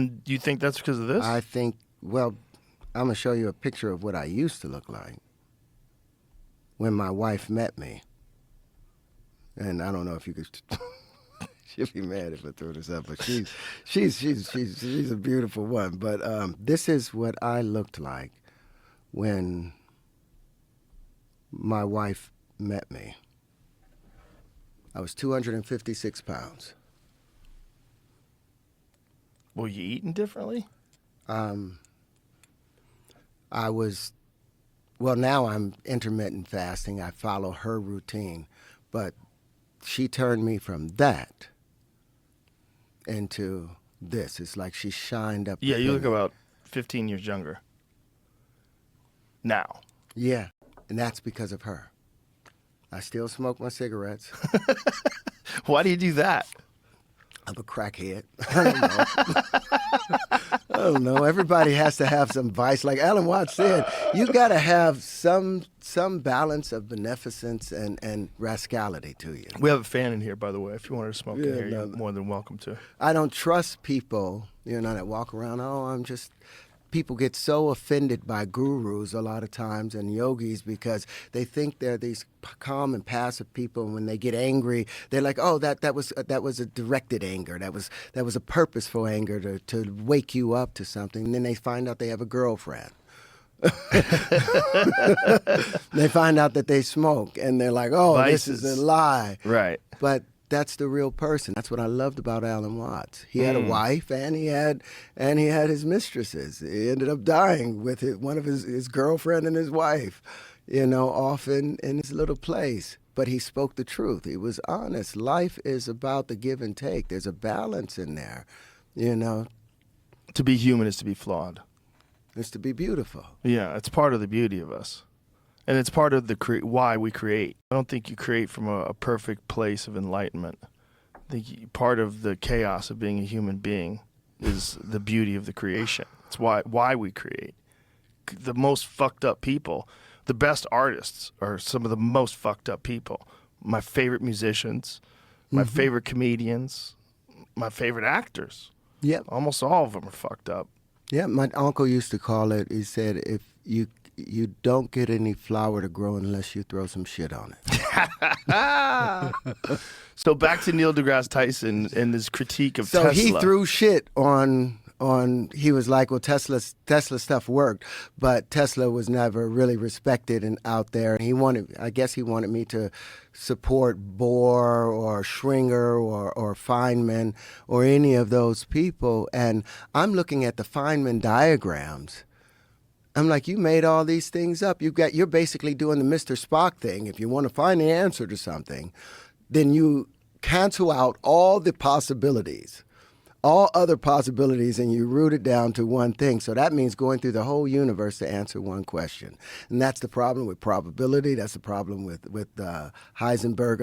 And you think that's because of this? I think, well, I'm going to show you a picture of what I used to look like when my wife met me. And I don't know if you could... She'll be mad if I throw this up, but she's a beautiful one. But this is what I looked like when my wife met me. I was 256 pounds. Were you eating differently? I was, well, now I'm intermittent fasting. I follow her routine. But she turned me from that into this. It's like she shined up. Yeah, you look within me. about 15 years younger now. Yeah, and that's because of her. I still smoke my cigarettes. Why do you do that? I'm a crackhead. I don't know. I don't know. Everybody has to have some vice. Like Alan Watts said, you got to have some balance of beneficence and rascality to you. We have a fan in here, by the way. If you wanted to smoke in Yeah, here, no. you're more than welcome to. I don't trust people, that walk around, people get so offended by gurus a lot of times and yogis because they think they're these calm and passive people. And when they get angry, they're like, oh, that was a directed anger. That was a purposeful anger to wake you up to something. And then they find out they have a girlfriend. They find out that they smoke and they're like, oh, Vices. This is a lie. Right. But that's the real person. That's what I loved about Alan Watts. He had a wife and he had his mistresses. He ended up dying with one of his girlfriend and his wife, off in his little place. But he spoke the truth. He was honest. Life is about the give and take. There's a balance in there, To be human is to be flawed. It's to be beautiful. Yeah, it's part of the beauty of us. And it's part of why we create. I don't think you create from a perfect place of enlightenment. I think part of the chaos of being a human being is the beauty of the creation. It's why we create. The most fucked up people, the best artists are some of the most fucked up people. My favorite musicians, my favorite comedians, my favorite actors. Yep. Almost all of them are fucked up. Yeah, my uncle used to call it, he said, if you don't get any flower to grow unless you throw some shit on it. So back to Neil deGrasse Tyson and his critique of So Tesla. he threw shit on, he was like, well, Tesla stuff worked, but Tesla was never really respected and out there. And I guess he wanted me to support Bohr or Schringer or Feynman or any of those people. And I'm looking at the Feynman diagrams. I'm like, you made all these things up. You're basically doing the Mr. Spock thing. If you want to find the answer to something, then you cancel out all the possibilities, all other possibilities, and you root it down to one thing. So that means going through the whole universe to answer one question. And that's the problem with probability. That's the problem with Heisenberg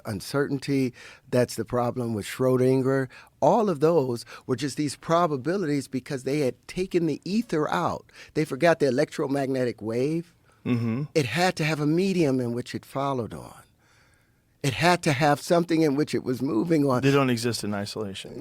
uncertainty. That's the problem with Schrodinger. All of those were just these probabilities because they had taken the ether out. They forgot the electromagnetic wave. Mm-hmm. It had to have a medium in which it followed on. It had to have something in which it was moving on. They don't exist in isolation.